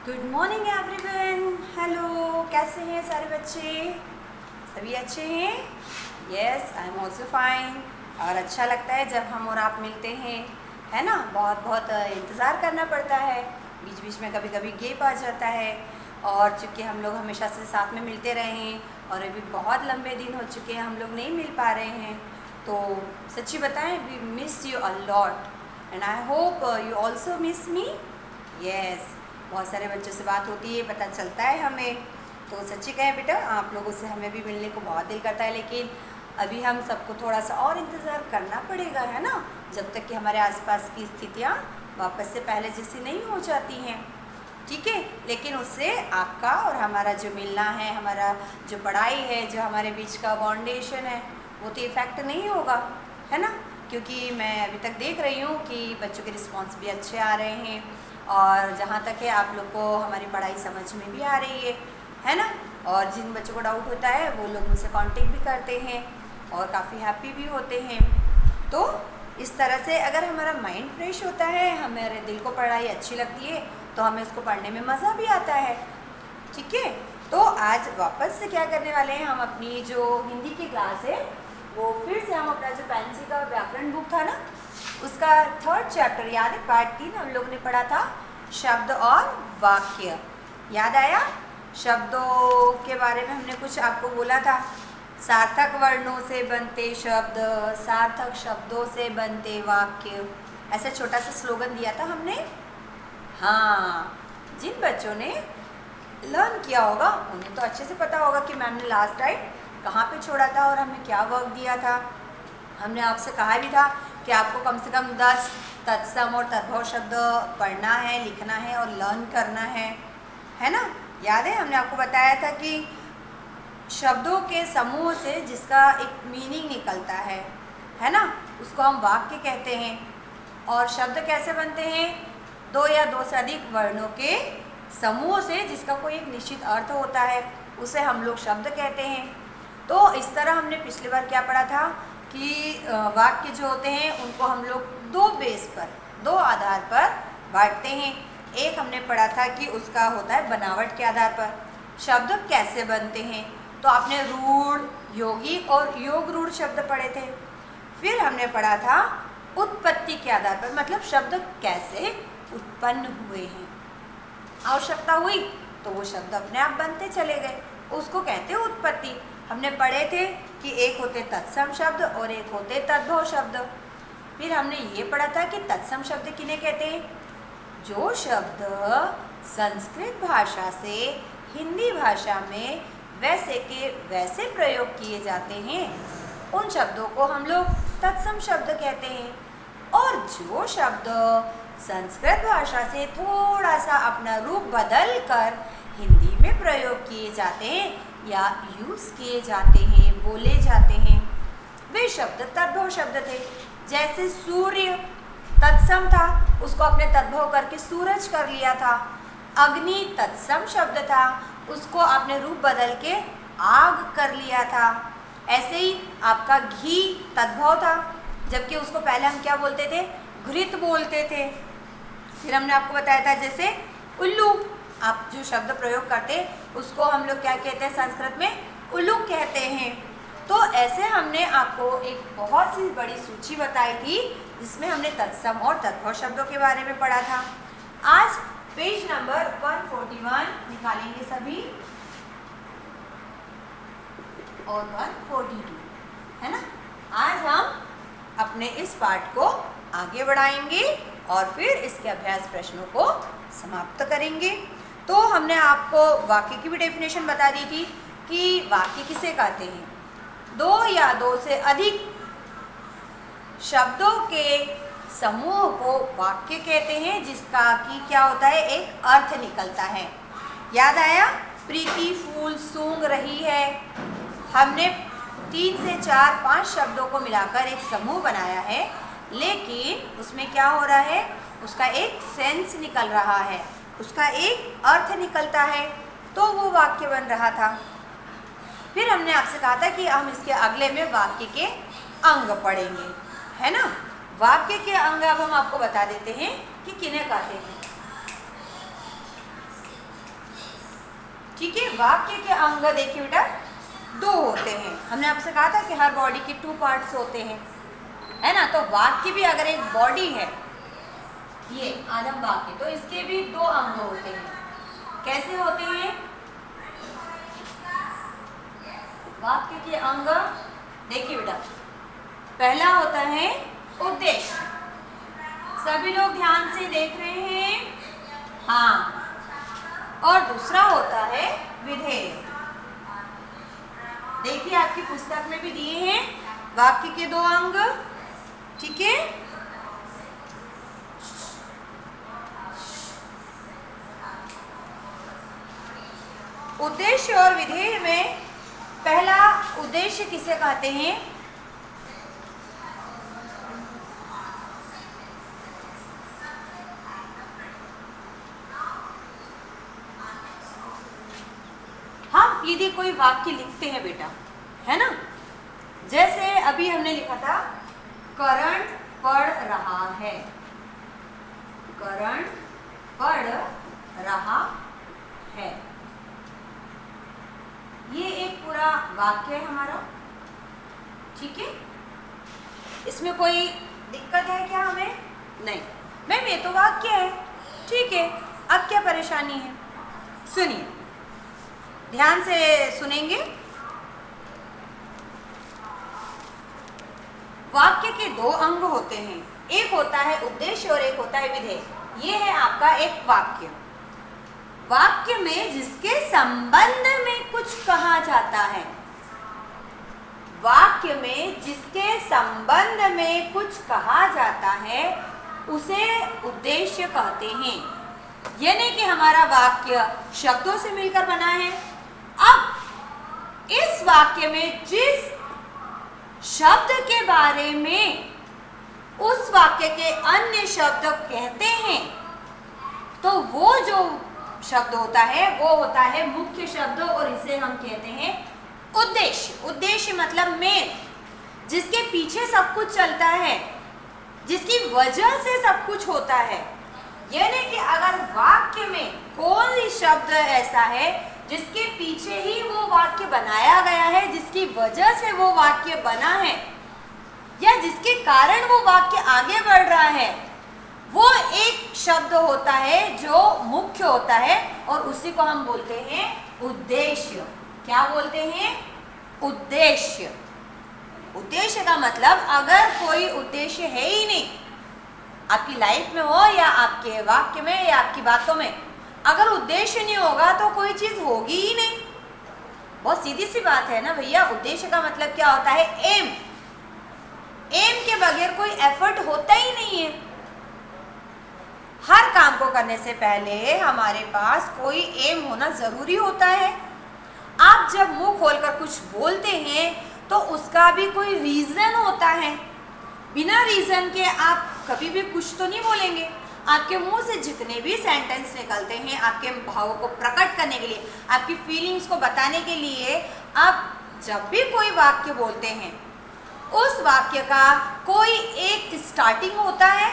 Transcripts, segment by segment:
Good morning everyone. Hello, कैसे हैं सारे बच्चे? सभी अच्छे हैं? Yes, I am also fine. और अच्छा लगता है जब हम और आप मिलते हैं, है ना। बहुत बहुत इंतज़ार करना पड़ता है, बीच बीच में कभी कभी गैप आ जाता है। और चूँकि हम लोग हमेशा से साथ में मिलते रहे हैं और अभी बहुत लंबे दिन हो चुके हैं हम लोग नहीं मिल पा रहे हैं, तो सच्ची बताएं, we miss you a lot and I hope you also miss me. Yes, बहुत सारे बच्चों से बात होती है, पता चलता है हमें। तो सच्ची कहें बेटा, आप लोगों से हमें भी मिलने को बहुत दिल करता है, लेकिन अभी हम सबको थोड़ा सा और इंतज़ार करना पड़ेगा, है ना, जब तक कि हमारे आसपास की स्थितियाँ वापस से पहले जैसी नहीं हो जाती हैं। ठीक है, लेकिन उससे आपका और हमारा जो मिलना है, हमारा जो पढ़ाई है, जो हमारे बीच का बाउंडेशन है, वो तो इफेक्ट नहीं होगा, है ना। क्योंकि मैं अभी तक देख रही हूँ कि बच्चों के रिस्पॉन्स भी अच्छे आ रहे हैं, और जहाँ तक है आप लोग को हमारी पढ़ाई समझ में भी आ रही है ना। और जिन बच्चों को डाउट होता है वो लोग मुझसे कांटेक्ट भी करते हैं और काफ़ी हैप्पी भी होते हैं। तो इस तरह से अगर हमारा माइंड फ्रेश होता है, हमारे दिल को पढ़ाई अच्छी लगती है, तो हमें उसको पढ़ने में मज़ा भी आता है। ठीक है, तो आज वापस से क्या करने वाले हैं, हम अपनी जो हिंदी की क्लास है वो फिर से हम अपना जो पेंसिल का व्याकरण बुक था ना, उसका 3rd चैप्टर याद है, पार्ट 3 हम लोग ने पढ़ा था, शब्द और वाक्य। याद आया? शब्दों के बारे में हमने कुछ आपको बोला था। सार्थक वर्णों से बनते शब्द, सार्थक शब्दों से बनते वाक्य, ऐसा छोटा सा स्लोगन दिया था हमने। हाँ, जिन बच्चों ने लर्न किया होगा उन्हें तो अच्छे से पता होगा कि मैम ने लास्ट टाइम कहाँ पे छोड़ा था और हमें क्या वर्क दिया था। हमने आपसे कहा भी था कि आपको कम से कम 10 तत्सम और तद्भव शब्द पढ़ना है, लिखना है और लर्न करना है ना। याद है, हमने आपको बताया था कि शब्दों के समूह से जिसका एक मीनिंग निकलता है ना, उसको हम वाक्य कहते हैं। और शब्द कैसे बनते हैं? 2 या 2 से अधिक वर्णों के समूह से जिसका कोई एक निश्चित अर्थ होता है, उसे हम लोग शब्द कहते हैं। तो इस तरह हमने पिछली बार क्या पढ़ा था कि वाक्य जो होते हैं उनको हम लोग 2 बेस पर, 2 आधार पर बांटते हैं। एक हमने पढ़ा था कि उसका होता है बनावट के आधार पर, शब्द कैसे बनते हैं, तो आपने रूढ़, यौगिक और योग रूढ़ शब्द पढ़े थे। फिर हमने पढ़ा था उत्पत्ति के आधार पर, मतलब शब्द कैसे उत्पन्न हुए हैं, आवश्यकता हुई तो वो शब्द अपने आप बनते चले गए, उसको कहते हैं उत्पत्ति। हमने पढ़े थे कि एक होते तत्सम शब्द और एक होते तद्भव शब्द। फिर हमने ये पढ़ा था कि तत्सम शब्द किन्हें कहते हैं? जो शब्द संस्कृत भाषा से हिंदी भाषा में वैसे के वैसे प्रयोग किए जाते हैं, उन शब्दों को हम लोग तत्सम शब्द कहते हैं। और जो शब्द संस्कृत भाषा से थोड़ा सा अपना रूप बदल कर हिंदी में प्रयोग किए जाते हैं या यूज़ किए जाते हैं, बोले जाते हैं, वे शब्द तद्भव शब्द थे। जैसे सूर्य तत्सम था, उसको अपने तद्भव करके सूरज कर लिया था। अग्नि तत्सम शब्द था, उसको आपने रूप बदल के आग कर लिया था। ऐसे ही आपका घी तद्भव था, जबकि उसको पहले हम क्या बोलते थे? घृत बोलते थे। फिर हमने आपको बताया था जैसे उल्लू, आप जो शब्द प्रयोग करते उसको हम लोग क्या कहते हैं? संस्कृत में उल्लू कहते हैं। तो ऐसे हमने आपको एक बहुत सी बड़ी सूची बताई थी जिसमें हमने तत्सम और तद्भव शब्दों के बारे में पढ़ा था। आज पेज नंबर 141 निकालेंगे सभी और 142, है ना। आज हम अपने इस पाठ को आगे बढ़ाएंगे और फिर इसके अभ्यास प्रश्नों को समाप्त करेंगे। तो हमने आपको वाक्य की भी डेफिनेशन बता दी थी कि वाक्य किसे कहते हैं? 2 या 2 से अधिक शब्दों के समूह को वाक्य कहते हैं, जिसका कि क्या होता है? एक अर्थ निकलता है। याद आया? प्रीति फूल सूंघ रही है, हमने 3 से 4, 5 शब्दों को मिलाकर एक समूह बनाया है, लेकिन उसमें क्या हो रहा है? उसका एक सेंस निकल रहा है, उसका एक अर्थ निकलता है, तो वो वाक्य बन रहा था। फिर हमने आपसे कहा था कि हम इसके अगले में वाक्य के अंग पढ़ेंगे, है ना। वाक्य के अंग अब हम आपको बता देते हैं कि किन्हें कहते हैं। ठीक है। वाक्य के अंग देखिए बेटा 2 होते हैं। हमने आपसे कहा था कि हर बॉडी के 2 पार्ट्स होते हैं, है ना। तो वाक्य भी अगर एक बॉडी है, ये आदम वाक्य, तो इसके भी 2 अंग होते हैं। कैसे होते हैं वाक्य के अंग? देखिए बेटा, पहला होता है उद्देश्य। सभी लोग ध्यान से देख रहे हैं? हाँ। और दूसरा होता है विधेय। देखिए आपकी पुस्तक में भी दिए हैं वाक्य के 2 अंग, ठीक है। उद्देश्य और विधेय में पहला उद्देश्य किसे कहते हैं? हम यदि कोई वाक्य लिखते हैं बेटा, है ना, जैसे अभी हमने लिखा था करण पढ़ रहा है, करण पढ़ रहा है, ये एक पूरा वाक्य है हमारा, ठीक है। इसमें कोई दिक्कत है क्या हमें? नहीं मैम, ये तो वाक्य है, ठीक है। अब क्या परेशानी है? सुनिए, ध्यान से सुनेंगे। वाक्य के 2 अंग होते हैं, एक होता है उद्देश्य और एक होता है विधेय। ये है आपका एक वाक्य। वाक्य में जिसके संबंध में कुछ कहा जाता है, वाक्य में जिसके संबंध में कुछ कहा जाता है उसे उद्देश्य कहते हैं। यानी कि हमारा वाक्य शब्दों से मिलकर बना है। अब इस वाक्य में जिस शब्द के बारे में उस वाक्य के अन्य शब्द कहते हैं, तो वो जो शब्द होता है वो होता है मुख्य शब्द, और इसे हम कहते हैं उद्देश्य। उद्देश्य मतलब मेन, जिसके पीछे सब कुछ चलता है, जिसकी वजह से सब कुछ होता है। यानी कि अगर वाक्य में कोई शब्द ऐसा है जिसके पीछे ही वो वाक्य बनाया गया है, जिसकी वजह से वो वाक्य बना है, या जिसके कारण वो वाक्य आगे बढ़ रहा है, वो एक शब्द होता है जो मुख्य होता है, और उसी को हम बोलते हैं उद्देश्य। क्या बोलते हैं? उद्देश्य। उद्देश्य का मतलब अगर कोई उद्देश्य है ही नहीं आपकी लाइफ में हो, या आपके वाक्य में, या आपकी बातों में, अगर उद्देश्य नहीं होगा तो कोई चीज होगी ही नहीं। बहुत सीधी सी बात है ना भैया। उद्देश्य का मतलब क्या होता है? एम। एम के बगैर कोई एफर्ट होता ही नहीं है। हर काम को करने से पहले हमारे पास कोई एम होना जरूरी होता है। आप जब मुंह खोलकर कुछ बोलते हैं तो उसका भी कोई रीजन होता है। बिना रीजन के आप कभी भी कुछ तो नहीं बोलेंगे। आपके मुंह से जितने भी सेंटेंस निकलते हैं आपके भावों को प्रकट करने के लिए, आपकी फीलिंग्स को बताने के लिए, आप जब भी कोई वाक्य बोलते हैं उस वाक्य का कोई एक स्टार्टिंग होता है,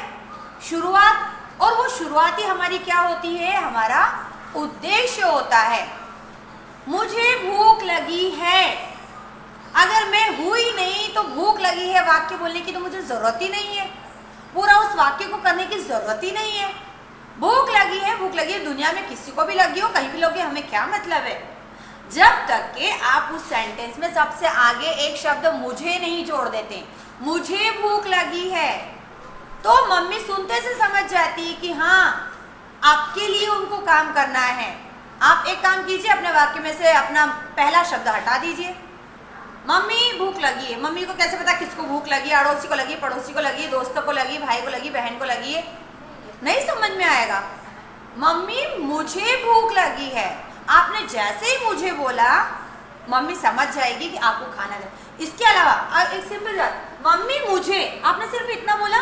शुरुआत, और वो शुरुआती हमारी क्या होती है? हमारा उद्देश्य होता है। मुझे भूख लगी है, अगर मैं हुई नहीं तो भूख लगी है वाक्य बोलने की तो मुझे जरूरत ही नहीं है, पूरा उस वाक्य को करने की जरूरत ही नहीं है। भूख लगी है, दुनिया में किसी को भी लगी हो, कहीं भी लगी, हमें क्या मतलब है? जब तक कि आप उस सेंटेंस में सबसे आगे एक शब्द मुझे नहीं जोड़ देते, मुझे भूख लगी है, तो मम्मी सुनते से समझ जाती है कि हाँ आपके लिए उनको काम करना है। आप एक काम कीजिए, अपने वाक्य में से अपना पहला शब्द हटा दीजिए। मम्मी भूख लगी है। मम्मी को कैसे पता किसको भूख लगी? अड़ोसी को लगी, पड़ोसी को लगी, दोस्तों को लगी, भाई को लगी, बहन को लगी है? नहीं समझ में आएगा। मम्मी मुझे भूख लगी है, आपने जैसे ही मुझे बोला मम्मी समझ जाएगी कि आपको खाना है। इसके अलावा एक सिंपल बात, मम्मी मुझे, आपने सिर्फ इतना बोला,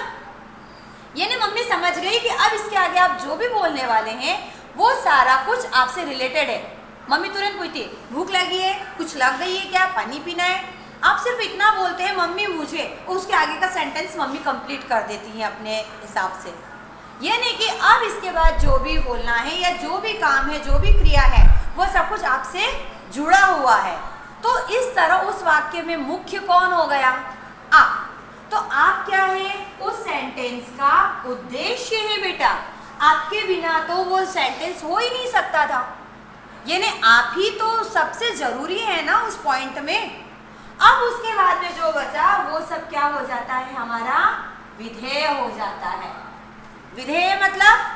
यानी मम्मी समझ गई कि अब इसके आगे आप जो भी बोलने वाले हैं वो सारा कुछ आपसे रिलेटेड है। मम्मी तुरंत पूछती है भूख लगी है, कुछ लग गई है क्या, पानी पीना है? आप सिर्फ इतना बोलते हैं मम्मी मुझे, उसके आगे का सेंटेंस मम्मी कंप्लीट कर देती है अपने हिसाब से। ये नहीं कि अब इसके बाद जो भी बोलना है या जो भी काम है, जो भी क्रिया है, वो सब कुछ आपसे जुड़ा हुआ है। तो इस तरह उस वाक्य में मुख्य कौन हो गया? आप। तो आप क्या है? उस सेंटेंस का उद्देश्य है बेटा। आपके बिना तो वो सेंटेंस हो ही नहीं सकता था, यानी आप ही तो सबसे जरूरी है ना उस पॉइंट में। अब उसके बाद में जो बचा वो सब क्या हो जाता है? हमारा विधेय हो जाता है। विधेय मतलब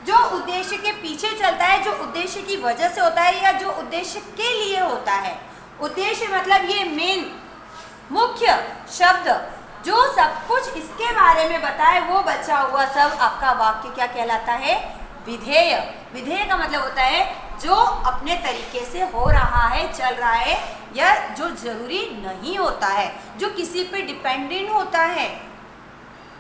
जो उद्देश्य के पीछे चलता है, जो उद्देश्य की वजह से होता है या जो उद्देश्य के लिए होता है। उद्देश्य मतलब ये मेन मुख्य शब्द जो सब कुछ इसके बारे में बताए, वो बचा हुआ सब आपका वाक्य क्या कहलाता है? विधेय। विधेय का मतलब होता है जो अपने तरीके से हो रहा है, चल रहा है, या जो जरूरी नहीं होता है, जो किसी पे डिपेंडेंट होता है,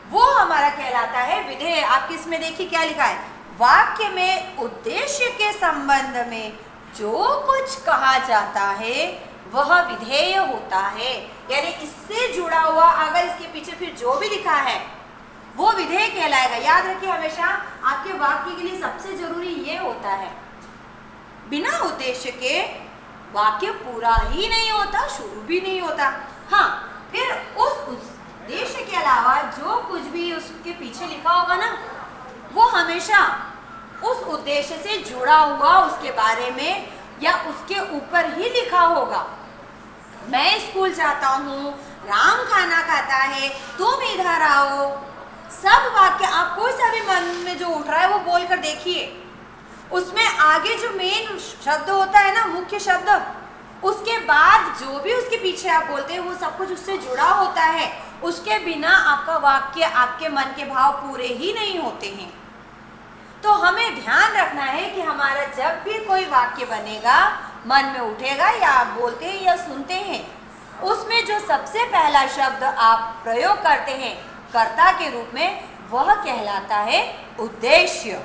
वो हमारा कहलाता है विधेय। आप किसमें देखिए क्या लिखा है? वाक्य में उद्देश्य के संबंध में जो कुछ कहा जाता है वह विधेय होता है, यानी इससे जुड़ा हुआ अगर इसके पीछे फिर जो भी लिखा है वो विधेय कहलाएगा। याद रखिए हमेशा आपके वाक्य के लिए सबसे जरूरी ये होता है, बिना उद्देश्य के वाक्य पूरा ही नहीं होता, शुरू भी नहीं होता। हाँ, फिर उस उद्देश्य के अलावा जो कुछ भी उसके पीछे लिखा होगा ना, वो हमेशा उस उद्देश्य से जुड़ा हुआ उसके बारे में या उसके ऊपर ही लिखा होगा। मैं स्कूल जाता हूँ, राम खाना खाता है, तुम इधर आओ। सब वाक्य आप कोई सा भी मन में जो उठ रहा है वो बोल कर देखिए, उसमें आगे जो मेन शब्द होता है ना, मुख्य शब्द, उसके बाद जो भी उसके पीछे आप बोलते हैं वो सब कुछ उससे जुड़ा होता है। उसके बिना आपका वाक्य, आपके मन के भाव पूरे ही नहीं होते हैं। तो हमें ध्यान रखना है कि हमारा जब भी कोई वाक्य बनेगा, मन में उठेगा या आप बोलते हैं या सुनते हैं, उसमें जो सबसे पहला शब्द आप प्रयोग करते हैं कर्ता के रूप में, वह कहलाता है उद्देश्य।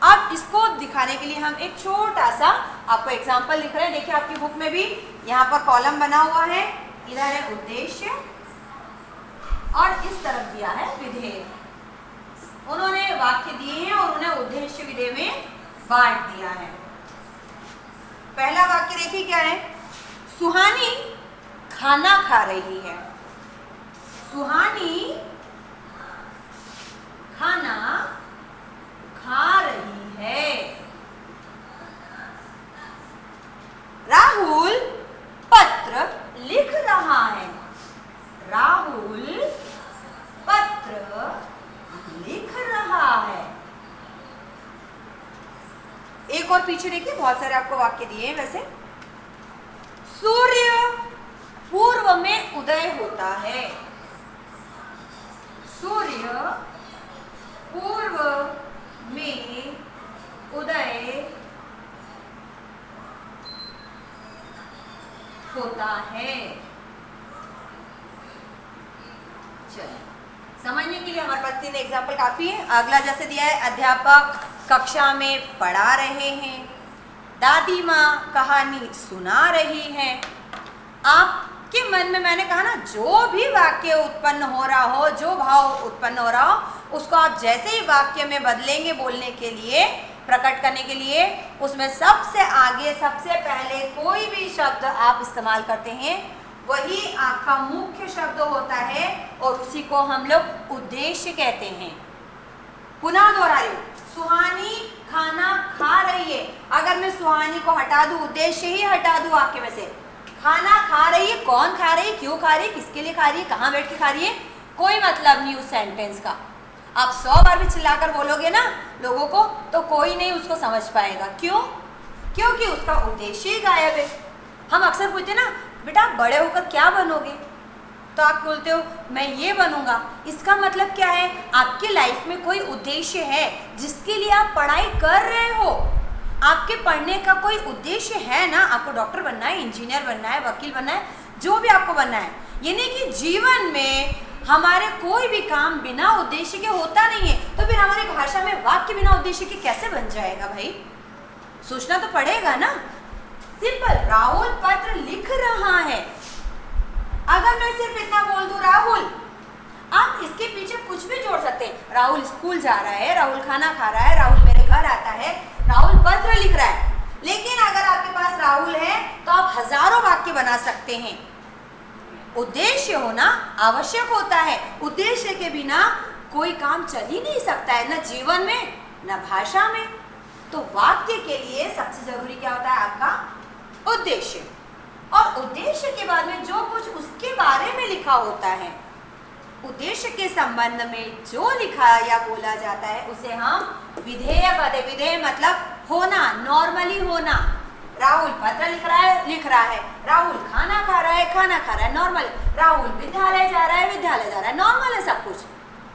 अब इसको दिखाने के लिए हम एक छोटा सा आपको एग्जाम्पल लिख रहे हैं। देखिए आपकी बुक में भी यहाँ पर कॉलम बना हुआ है, इधर है उद्देश्य और इस तरफ दिया है विधेय। उन्होंने वाक्य दिए हैं और उन्हें उद्देश्य विधेय में बांट दिया है। पहला वाक्य देखिए क्या है? सुहानी खाना खा रही है। सुहानी खाना खा रही है। राहुल पत्र लिख रहा है। राहुल पत्र लिख रहा है। एक और पीछे देखिए, बहुत सारे आपको वाक्य दिए हैं वैसे। सूर्य पूर्व में उदय होता है। सूर्य पूर्व में उदय होता है। चलिए, समझने के लिए हमारे पास 3 एग्जाम्पल काफी है। अगला जैसे दिया है, अध्यापक कक्षा में पढ़ा रहे हैं। दादी माँ कहानी सुना रही है। आपके मन में मैंने कहा ना, जो भी वाक्य उत्पन्न हो रहा हो, जो भाव उत्पन्न हो रहा हो, उसको आप जैसे ही वाक्य में बदलेंगे बोलने के लिए, प्रकट करने के लिए, उसमें सबसे आगे सबसे पहले कोई भी शब्द आप इस्तेमाल करते हैं वही आपका मुख्य शब्द होता है और उसी को हम लोग उद्देश्य कहते हैं। पुनः दोहरा रही हूं, सुहानी खाना खा रही है। अगर मैं सुहानी को हटा दूं, उद्देश्य ही हटा दूं वाक्य में से, खाना खा रही है, कौन खा रही है, क्यों खा रही है, किसके लिए खा रही है, कहाँ बैठ के खा रही है, कोई मतलब नहीं उस सेंटेंस का। आप 100 बार भी चिल्लाकर बोलोगे ना लोगों को, तो कोई नहीं उसको समझ पाएगा। क्यों? क्योंकि उसका उद्देश्य ही गायब है। हम अक्सर पूछते ना, बेटा आप बड़े होकर क्या बनोगे? तो आप बोलते हो मैं ये बनूंगा। इसका मतलब क्या है? आपके लाइफ में कोई उद्देश्य है जिसके लिए आप पढ़ाई कर रहे हो। आपके पढ़ने का कोई उद्देश्य है ना, आपको डॉक्टर बनना है, इंजीनियर बनना है, वकील बनना है, जो भी आपको बनना है। यानी कि जीवन में हमारे कोई भी काम बिना उद्देश्य के होता नहीं है। तो फिर हमारी भाषा में वाक्य बिना उद्देश्य के कैसे बन जाएगा भाई? सोचना तो पड़ेगा ना। सिंपल, राहुल पत्र लिख रहा है। अगर मैं सिर्फ इतना बोल दूं राहुल, आप इसके पीछे कुछ भी जोड़ सकते हैं। राहुल स्कूल जा रहा है, राहुल खाना खा रहा है, राहुल मेरे घर आता है, राहुल पत्र लिख रहा है। लेकिन अगर बना सकते हैं। उद्देश्य होना आवश्यक होता है। उद्देश्य के बिना कोई काम चल ही नहीं सकता है, न जीवन में न भाषा में। तो वाक्य के लिए सबसे जरूरी क्या होता है? आपका उद्देश्य। और उद्देश्य के बाद में जो कुछ उसके बारे में लिखा होता है, उद्देश्य के संबंध में जो लिखा या बोला जाता है उसे हम विधेय कहते हैं। विधेय मतलब होना, नॉर्मली होना। राहुल पत्र लिख रहा है, राहुल खाना खा रहा है, नॉर्मल। राहुल विद्यालय जा रहा है, नॉर्मल है सब कुछ।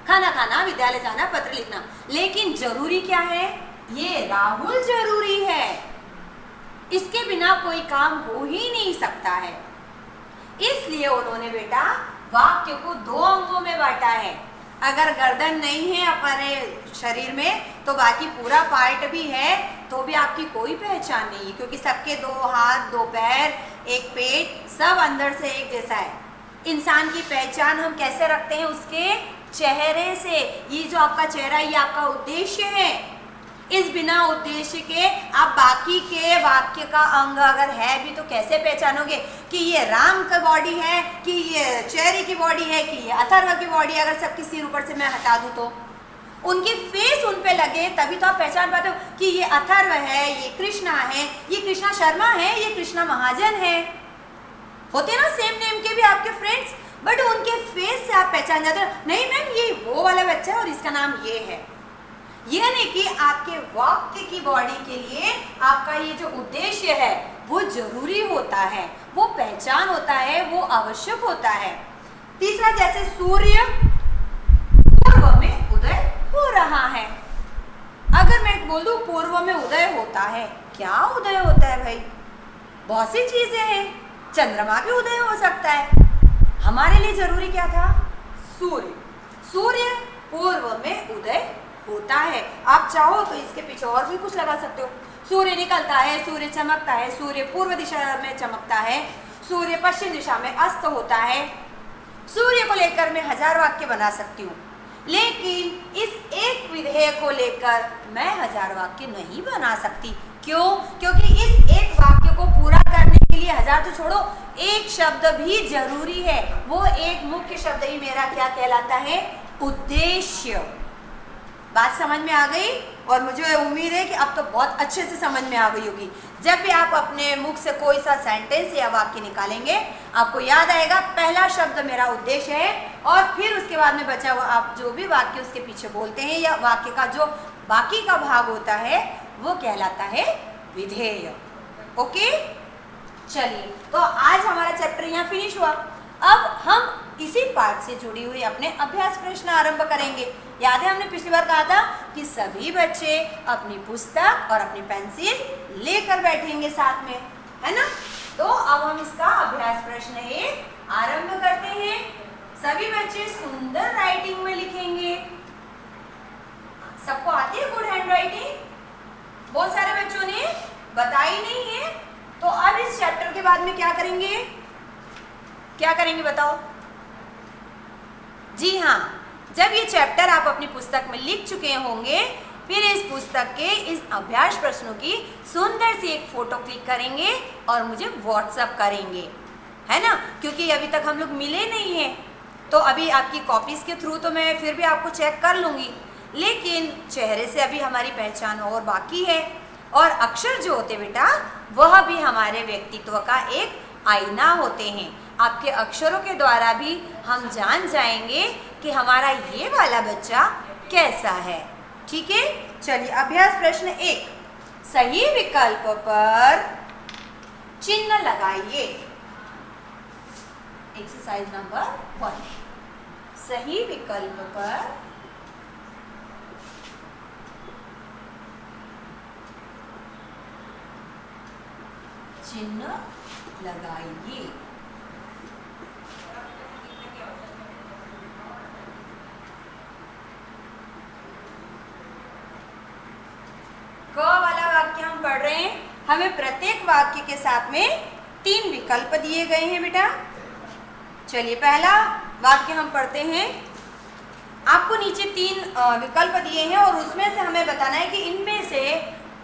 खाना खाना, विद्यालय जाना, पत्र लिखना। लेकिन जरूरी क्या है? ये राहुल जरूरी है, इसके बिना कोई काम हो ही नहीं सकता है। इसलिए उन्होंने बेटा वाक्य को दो अंगों में बांटा है। अगर गर्दन नहीं है अपने शरीर में तो बाकी पूरा पार्ट भी है तो भी आपकी कोई पहचान नहीं है, क्योंकि सबके दो हाथ, दो पैर, एक पेट, सब अंदर से एक जैसा है। इंसान की पहचान हम कैसे रखते हैं? उसके चेहरे से। ये जो आपका चेहरा, ये आपका उद्देश्य है। इस बिना उद्देश्य के आप बाकी के वाक्य का अंग अगर है भी तो कैसे पहचानोगे कि ये राम का बॉडी है, कि ये चेरी की बॉडी है, कि ये अथर्व की बॉडी? अगर सबकी सिर ऊपर से मैं हटा दूं तो उनकी फेस उन पे लगे तभी तो आप पहचान पाते हो कि ये अथर्व है, ये कृष्णा है, ये कृष्णा शर्मा है, ये कृष्णा महाजन है। होते ना सेम नेम के भी आपके फ्रेंड्स, बट उनके फेस से आप पहचान जाते हो, नहीं मैम ये वो वाला बच्चा है और इसका नाम ये है। यानी कि आपके वाक्य की बॉडी के लिए आपका ये जो उद्देश्य है वो जरूरी होता है, वो पहचान होता है, वो आवश्यक होता है। तीसरा, जैसे सूर्य पूर्व में उदय हो रहा है। अगर मैं बोल दूं पूर्व में उदय होता है, क्या उदय होता है भाई? बहुत सी चीजें हैं। चंद्रमा भी उदय हो सकता है। हमारे लिए जरूरी क्या था? सूर्य। सूर्य पूर्व में उदय होता है। आप चाहो तो इसके पीछे और भी कुछ लगा सकते हो। सूर्य निकलता है, सूर्य चमकता है, सूर्य पूर्व दिशा में चमकता है, सूर्य पश्चिम दिशा में अस्त होता है। सूर्य को लेकर मैं 1000 वाक्य बना सकती हूँ, लेकिन इस एक विधेय को लेकर मैं 1000 वाक्य नहीं बना सकती। क्यों? क्योंकि इस एक वाक्य को पूरा करने के लिए 1000 तो छोड़ो, एक शब्द भी जरूरी है। वो एक मुख्य शब्द ही मेरा क्या कहलाता है? उद्देश्य। बात समझ में आ गई? और मुझे उम्मीद है कि अब तो बहुत अच्छे से समझ में आ गई होगी। जब भी आप अपने मुख से कोई सा सेंटेंस या वाक्य निकालेंगे, आपको याद आएगा पहला शब्द मेरा उद्देश्य है, और फिर उसके बाद में बचा हुआ आप जो भी वाक्य उसके पीछे बोलते हैं या वाक्य का जो बाकी का भाग होता है वो कहलाता है विधेय। ओके, चलिए, तो आज हमारा चैप्टर यहाँ फिनिश हुआ। अब हम इसी पाठ से जुड़ी हुई अपने अभ्यास प्रश्न आरंभ करेंगे। याद है हमने पिछली बार कहा था कि सभी बच्चे अपनी पुस्तक और अपनी पेंसिल लेकर बैठेंगे साथ में, है ना? तो अब हम इसका अभ्यास प्रश्न 1 आरंभ करते हैं। सभी बच्चे सुंदर राइटिंग में लिखेंगे। सबको आती है गुड हैंड राइटिंग? बहुत सारे बच्चों ने बताई नहीं है। तो अब इस चैप्टर के बाद में क्या करेंगे? क्या करेंगे बताओ? जी हाँ, जब ये चैप्टर आप अपनी पुस्तक में लिख चुके होंगे, फिर इस पुस्तक के इस अभ्यास प्रश्नों की सुंदर सी एक फोटो क्लिक करेंगे और मुझे व्हाट्सएप करेंगे, है ना? क्योंकि अभी तक हम लोग मिले नहीं हैं, तो अभी आपकी कॉपीज के थ्रू तो मैं फिर भी आपको चेक कर लूँगी, लेकिन चेहरे से अभी हमारी पहचान और बाकी है। और अक्षर जो होते बेटा, वह भी हमारे व्यक्तित्व का एक आईना होते हैं। आपके अक्षरों के द्वारा भी हम जान जाएंगे कि हमारा ये वाला बच्चा कैसा है। ठीक है, चलिए अभ्यास प्रश्न 1, सही विकल्प पर चिन्ह लगाइए। एक्सरसाइज नंबर 1, सही विकल्प पर चिन्ह लगाइए। क वाला वाक्य हम पढ़ रहे हैं। हमें प्रत्येक वाक्य के साथ में 3 विकल्प दिए गए हैं बेटा। चलिए पहला वाक्य हम पढ़ते हैं। आपको नीचे 3 विकल्प दिए हैं और उसमें से हमें बताना है कि इनमें से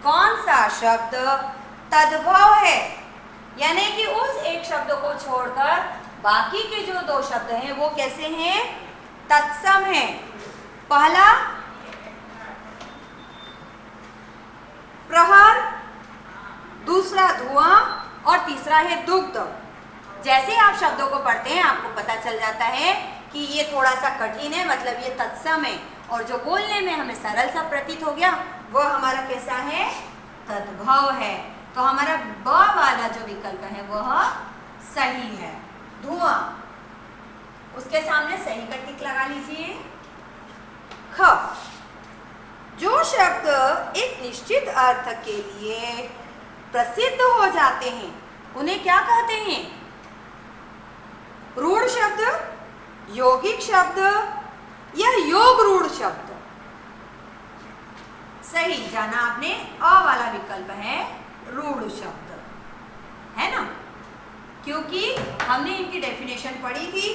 कौन सा शब्द तद्भव है। यानी कि उस एक शब्द को छोड़कर बाकी के जो दो शब्द हैं वो कैसे हैं? तत्सम हैं। पहला प्रहर, दूसरा धुआं और तीसरा है दुग्ध। जैसे आप शब्दों को पढ़ते हैं आपको पता चल जाता है कि ये थोड़ा सा कठिन है, मतलब ये तत्सम है, और जो बोलने में हमें सरल सा प्रतीत हो गया वो हमारा कैसा है? तद्भव है। तो हमारा ब वाला जो विकल्प है वह सही है, धुआं। उसके सामने सही का टिक लगा लीजिए। ख, जो शब्द एक निश्चित अर्थ के लिए प्रसिद्ध हो जाते हैं उन्हें क्या कहते हैं? रूढ़ शब्द, यौगिक शब्द या योग रूढ़ शब्द? सही जाना आपने, अ वाला विकल्प है रूढ़ शब्द, है ना? क्योंकि हमने इनकी डेफिनेशन पढ़ी थी।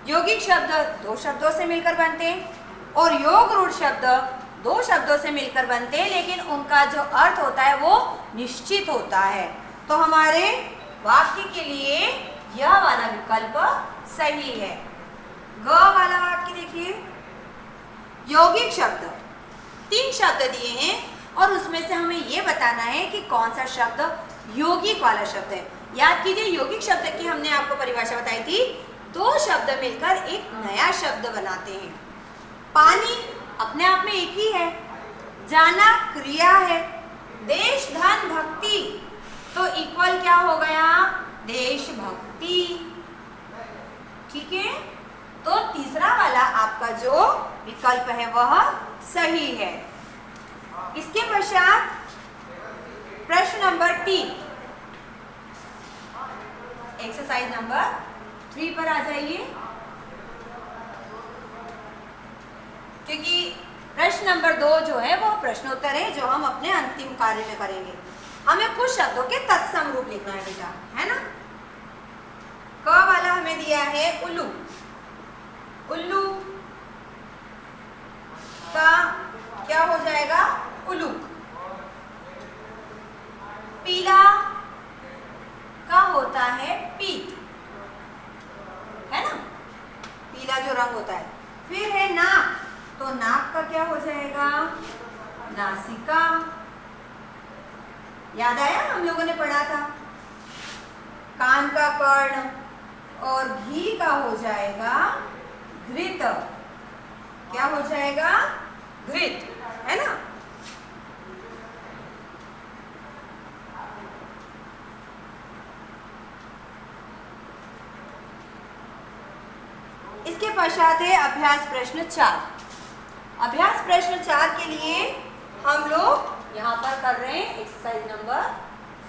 यौगिक शब्द दो शब्दों से मिलकर बनते हैं और योग रूढ़ शब्द दो शब्दों से मिलकर बनते हैं, लेकिन उनका जो अर्थ होता है वो निश्चित होता है। तो हमारे वाक्य के लिए यह वाला विकल्प सही है। ग वाला वाक्य देखिए, यौगिक शब्द 3 शब्द दिए हैं और उसमें से हमें ये बताना है कि कौन सा शब्द यौगिक वाला शब्द है। याद कीजिए, यौगिक शब्द की हमने आपको परिभाषा बताई थी, 2 शब्द मिलकर एक नया शब्द बनाते हैं। पानी अपने आप में एक ही है, जाना क्रिया है, देश धन भक्ति तो इक्वल क्या हो गया? देशभक्ति। ठीक है, तो तीसरा वाला आपका जो विकल्प है वह सही है। इसके पश्चात प्रश्न नंबर 3, एक्सरसाइज नंबर 3 पर आ जाइए, क्योंकि प्रश्न नंबर 2 जो है वो प्रश्नोत्तर है जो हम अपने अंतिम कार्य में करेंगे। हमें कुछ शब्दों के तत्सम रूप लिखना है बेटा, है ना? क वाला हमें दिया है उल्लू। उल्लू का क्या हो जाएगा? उलूक। पीला का होता है पीत, है ना? पीला जो रंग होता है। फिर है नाक, तो नाक का क्या हो जाएगा? नासिका। याद आया, हम लोगों ने पढ़ा था। कान का कर्ण और घी का हो जाएगा घृत। क्या हो जाएगा? घृत, है ना? इसके पश्चात है अभ्यास प्रश्न 4। अभ्यास प्रश्न 4 के लिए हम लोग यहाँ पर कर रहे हैं एक्सरसाइज नंबर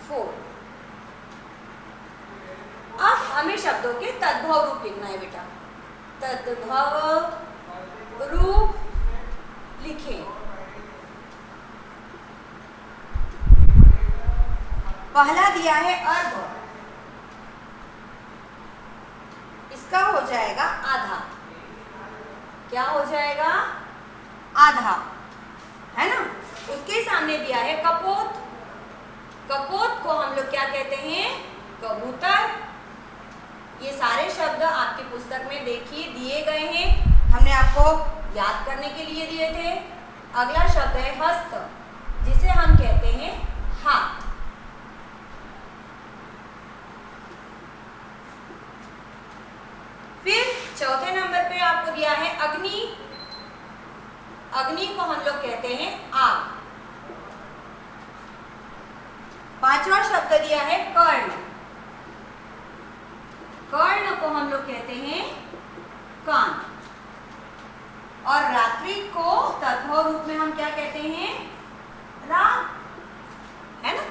4। अब हमें शब्दों के तद्भव रूप लिखना है बेटा। तद्भव रूप लिखें। पहला दिया है अर्ध, इसका हो जाएगा आधा। क्या हो जाएगा? आधा, है ना? उसके सामने दिया है कपोत। कपोत को हम लोग क्या कहते हैं? कबूतर। ये सारे शब्द आपकी पुस्तक में देखिए दिए गए हैं, हमने आपको याद करने के लिए दिए थे। अगला शब्द है हस्त, जिसे हम कहते हैं हाथ। फिर चौथे नंबर पे आपको दिया है अग्नि। अग्नि को हम लोग कहते हैं आग। पांचवा शब्द दिया है कर्ण। कर्ण को हम लोग कहते हैं कान। और रात्रि को तद्भव रूप में हम क्या कहते हैं? रात, है ना?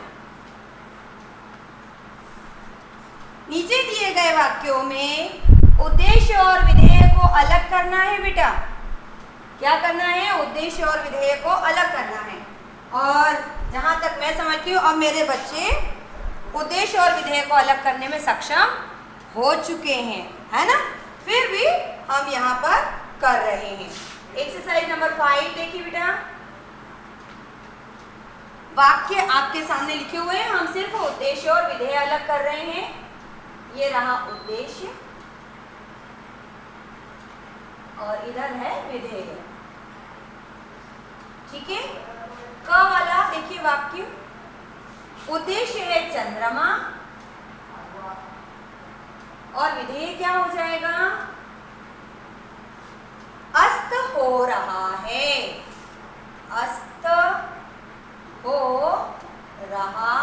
नीचे दिए गए वाक्यों में उद्देश्य और विधेय को अलग करना है बेटा। क्या करना है? उद्देश्य और विधेय को अलग करना है। और जहां तक मैं समझती हूँ अब मेरे बच्चे उद्देश्य और विधेय को अलग करने में सक्षम हो चुके हैं, है ना? फिर भी हम यहाँ पर कर रहे हैं। एक्सरसाइज नंबर 5 देखिए बेटा। वाक्य आपके सामने लिखे हुए हैं, हम सिर्फ उद्देश्य और विधेय अलग कर रहे हैं। ये रहा उद्देश्य और इधर है विधेय। ठीक है। क वाला देखिए वाक्य, उद्देश्य है चंद्रमा और विधेय क्या हो जाएगा? अस्त हो रहा है। अस्त हो रहा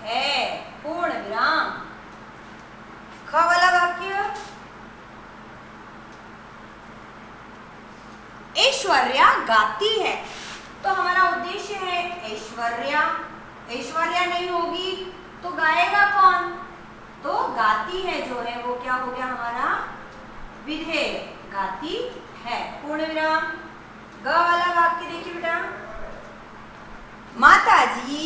है, पूर्ण विराम। ख वाला वाक्य, ऐश्वर्या गाती है, तो हमारा उद्देश्य है ऐश्वर्या। ऐश्वर्या नहीं होगी तो गाएगा कौन? तो गाती है जो है वो क्या हो गया हमारा? विधेय, गाती है, पूर्ण विराम। ग वाला वाक्य देखिए बेटा, माताजी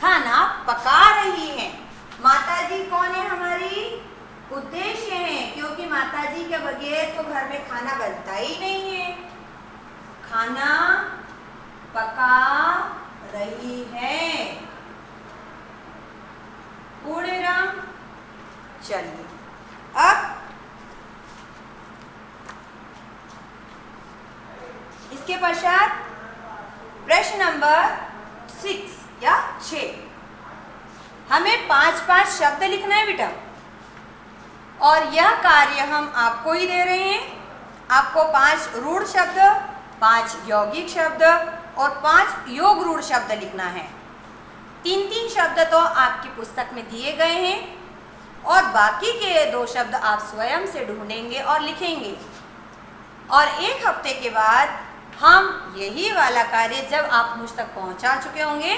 खाना पका रही है। माताजी कौन है? हमारी उद्देश्य है, क्योंकि माताजी के बगैर तो घर में खाना बनता ही नहीं है। खाना पका रही है, पूर्ण विराम। चलिए अब इसके पश्चात प्रश्न नंबर 6 या 6, हमें 5-5 शब्द लिखना है बेटा, और यह कार्य हम आपको ही दे रहे हैं। आपको 5 रूढ़ शब्द, 5 यौगिक शब्द और 5 योग रूढ़ शब्द लिखना है। 3-3 शब्द तो आपकी पुस्तक में दिए गए हैं और बाकी के 2 शब्द आप स्वयं से ढूंढेंगे और लिखेंगे। और 1 हफ्ते के बाद हम यही वाला कार्य जब आप मुझ तक पहुंचा चुके होंगे,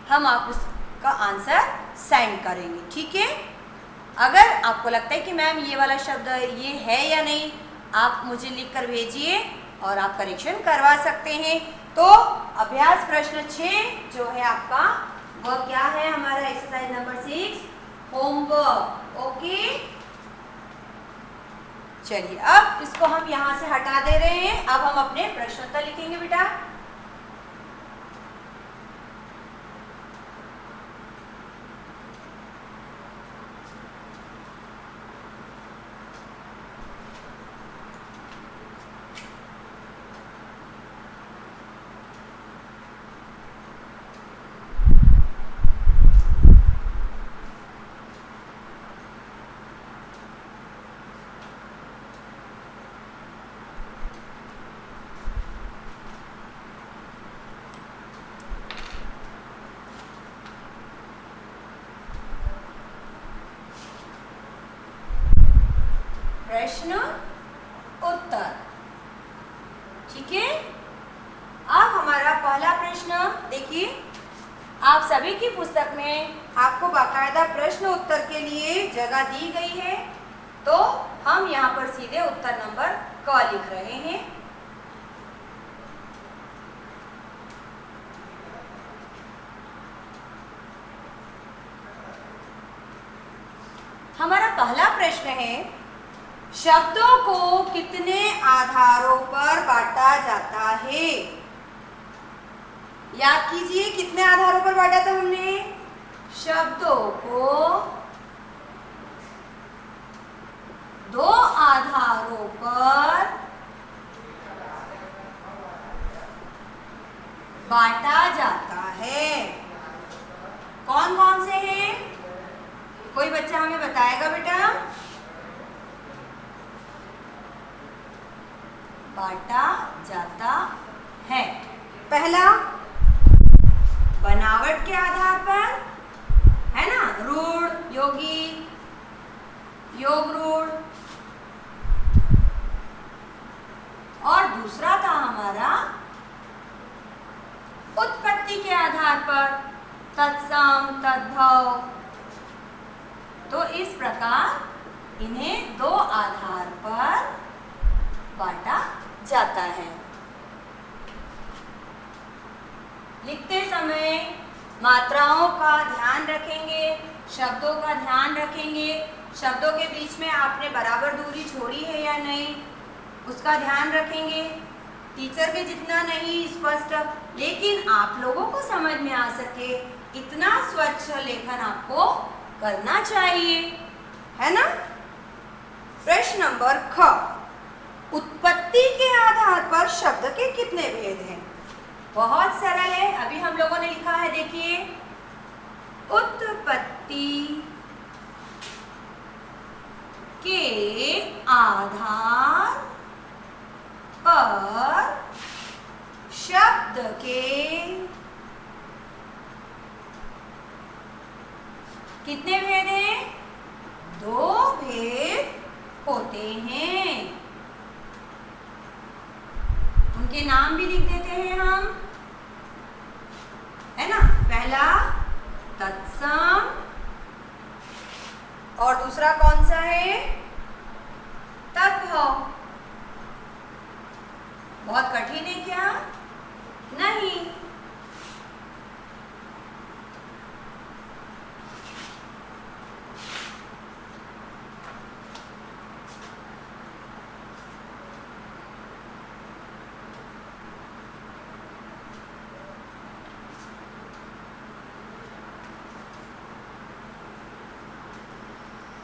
हम आप उसका आंसर सेंड करेंगे। ठीक है। अगर आपको लगता है कि मैम ये वाला शब्द ये है या नहीं, आप मुझे लिख कर भेजिए और आप करेक्शन करवा सकते हैं। तो अभ्यास प्रश्न 6 जो है आपका, वह क्या है? हमारा एक्सरसाइज नंबर 6, होमवर्क। ओके, चलिए अब इसको हम यहाँ से हटा दे रहे हैं। अब हम अपने प्रश्नोत्तर लिखेंगे बेटा। प्रश्न उत्तर। ठीक है। अब हमारा पहला प्रश्न देखिए, आप सभी की पुस्तक में आपको बाकायदा प्रश्न उत्तर के लिए जगह दी गई है, तो हम यहाँ पर सीधे उत्तर नंबर क लिख रहे हैं। हमारा पहला प्रश्न है, शब्दों को कितने आधारों पर बांटा जाता है? याद कीजिए, कितने आधारों पर बांटा था हमने? शब्दों को 2 आधारों पर बांटा जाता है। कौन कौन से हैं? कोई बच्चा हमें बताएगा बेटा? बांटा जाता है। पहला, बनावट के आधार पर, है ना, रूढ़, योगी, योग रूढ़। और दूसरा था हमारा उत्पत्ति के आधार पर, तत्सम, तद्भव। तो इस प्रकार इन्हें 2 आधार पर बांटा जाता है। लिखते समय मात्राओं का ध्यान रखेंगे, शब्दों का ध्यान रखेंगे। शब्दों के बीच में आपने बराबर दूरी छोड़ी है या नहीं, उसका ध्यान रखेंगे। टीचर के जितना नहीं स्पष्ट, लेकिन आप लोगों को समझ में आ सके इतना स्वच्छ लेखन आपको करना चाहिए, है ना। प्रश्न नंबर ख, उत्पत्ति के आधार पर शब्द के कितने भेद हैं? बहुत सरल है, अभी हम लोगों ने लिखा है, देखिए, उत्पत्ति के आधार पर शब्द के कितने भेद हैं? 2 भेद होते हैं। उनके नाम भी लिख देते हैं हम, है ना। पहला तत्सम और दूसरा कौन सा है? तद्भव। बहुत कठिन है क्या? नहीं।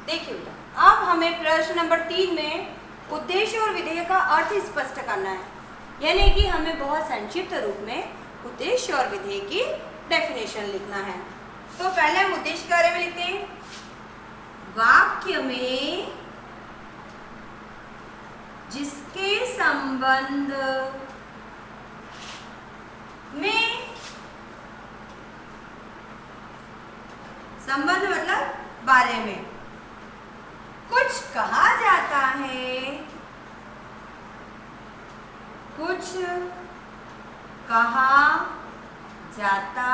देखिए बेटा, अब हमें प्रश्न नंबर 3 में उद्देश्य और विधेय का अर्थ स्पष्ट करना है, यानी कि हमें बहुत संक्षिप्त रूप में उद्देश्य और विधेय की डेफिनेशन लिखना है। तो पहले हम उद्देश्य के बारे में लिखते हैं। वाक्य में जिसके संबंध में, संबंध मतलब बारे में, कुछ कहा जाता है, कुछ कहा जाता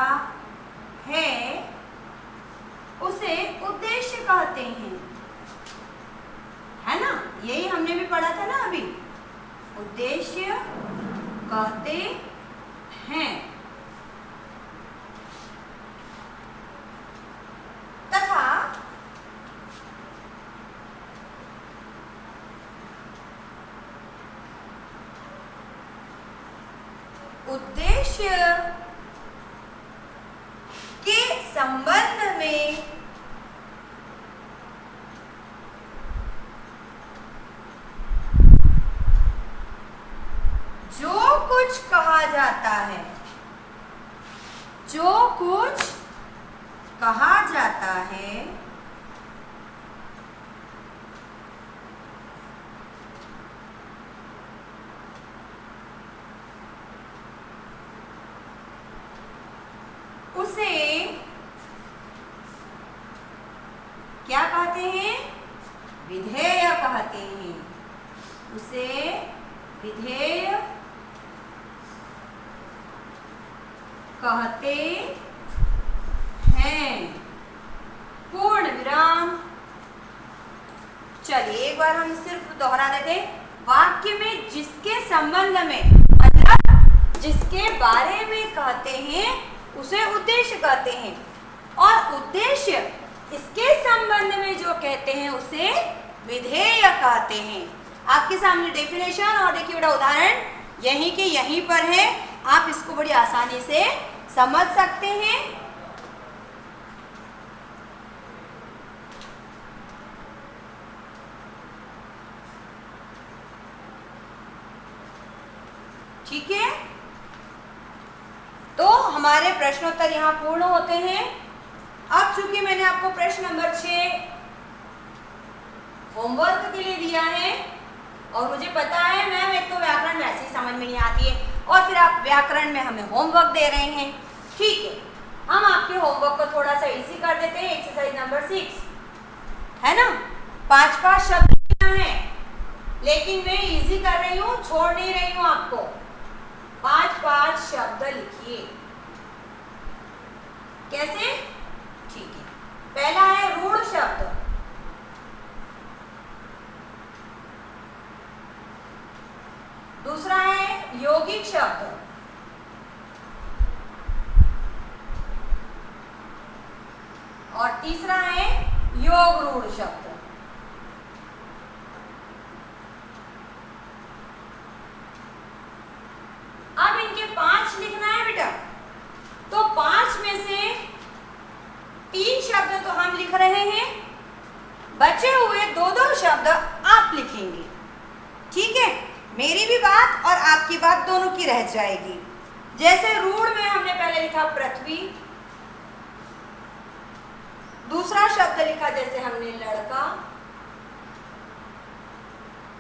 है, उसे उद्देश्य कहते हैं, है ना। यही हमने भी पढ़ा था ना अभी, उद्देश्य कहते हैं। तथा उद्देश्य के संबंध में जो कुछ कहा जाता है, जो कुछ कहा जाता है, उसे क्या कहते हैं? विधेय कहते हैं। उसे विधेय कहते हैं। पूर्ण विराम। चलिए एक बार हम सिर्फ दोहरा देते। वाक्य में जिसके संबंध में, मतलब जिसके बारे में कहते हैं, उसे उद्देश्य कहते हैं, और उद्देश्य इसके संबंध में जो कहते हैं उसे विधेय कहते हैं। आपके सामने डेफिनेशन और देखिए बड़ा उदाहरण यहीं के यहीं पर है, आप इसको बड़ी आसानी से समझ सकते हैं। ठीक है, तो हमारे प्रश्नोत्तर यहाँ पूर्ण होते हैं। अब चूंकि मैंने आपको प्रश्न नंबर 6 होमवर्क के लिए दिया है, और मुझे पता है मैम एक तो व्याकरण वैसे ही समझ में नहीं आती है, और फिर आप व्याकरण में हमें होमवर्क दे रहे हैं। ठीक है, हम आपके होमवर्क को थोड़ा सा इजी कर देते हैं। एक्सरसाइज नंबर 6 है ना, 5 शब्द लिखना है, लेकिन मैं इजी कर रही हूँ, छोड़ नहीं रही हूँ आपको। 5 शब्द लिखिए। कैसे? ठीक है, पहला है रूढ़ शब्द, दूसरा है यौगिक शब्द, और तीसरा है योग रूढ़ शब्द। शब्द आप लिखेंगे, ठीक है। मेरी भी बात और आपकी बात दोनों की रह जाएगी। जैसे रूढ़ में हमने पहले लिखा पृथ्वी, दूसरा शब्द लिखा जैसे हमने लड़का,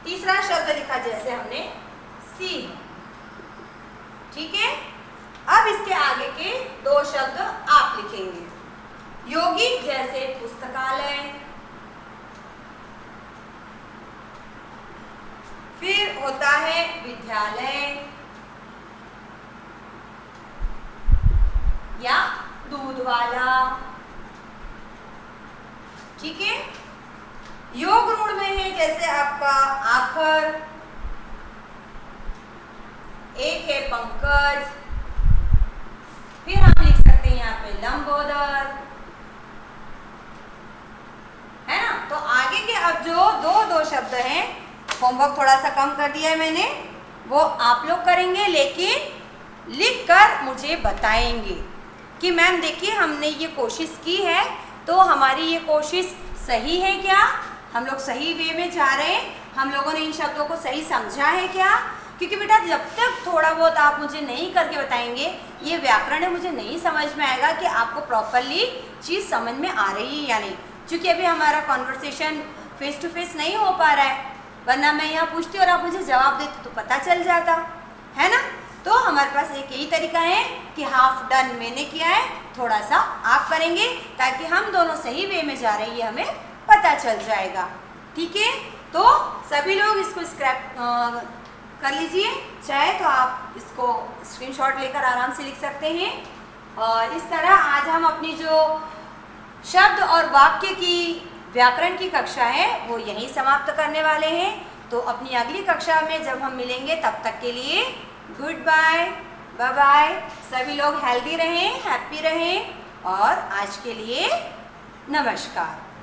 तीसरा शब्द लिखा जैसे हमने सिंह, ठीक है। अब इसके आगे के दो शब्द आप लिखेंगे। यौगिक जैसे पुस्तकालय, फिर होता है विद्यालय या दूध वाला, ठीक है। योग रूढ़ में है जैसे आपका आखर, एक है पंकज, फिर हम लिख सकते हैं यहाँ पे लंबोदर, है ना। तो आगे के अब जो दो शब्द हैं, होमवर्क थोड़ा सा कम कर दिया है मैंने, वो आप लोग करेंगे, लेकिन लिख कर मुझे बताएंगे कि मैम देखिए हमने ये कोशिश की है, तो हमारी ये कोशिश सही है क्या, हम लोग सही वे में जा रहे हैं, हम लोगों ने इन शब्दों को सही समझा है क्या। क्योंकि बेटा जब तक थोड़ा बहुत आप मुझे नहीं करके बताएंगे, ये व्याकरण है मुझे नहीं समझ में आएगा कि आपको प्रॉपरली चीज़ समझ में आ रही है या नहीं। क्योंकि अभी हमारा कॉन्वर्सेशन फेस टू फेस नहीं हो पा रहा है, वरना मैं यहाँ पूछती और आप मुझे जवाब देते तो पता चल जाता, है ना। तो हमारे पास एक यही तरीका है कि हाफ डन मैंने किया है, थोड़ा सा आप करेंगे, ताकि हम दोनों सही वे में जा रही है हमें पता चल जाएगा, ठीक है। तो सभी लोग इसको स्क्रैप कर लीजिए, चाहे तो आप इसको स्क्रीनशॉट लेकर आराम से लिख सकते हैं। और इस तरह आज हम अपनी जो शब्द और वाक्य की व्याकरण की कक्षा है वो यहीं समाप्त करने वाले हैं। तो अपनी अगली कक्षा में जब हम मिलेंगे तब तक के लिए गुड बाय, बाय बाय। सभी लोग हेल्दी रहें, हैप्पी रहें, और आज के लिए नमस्कार।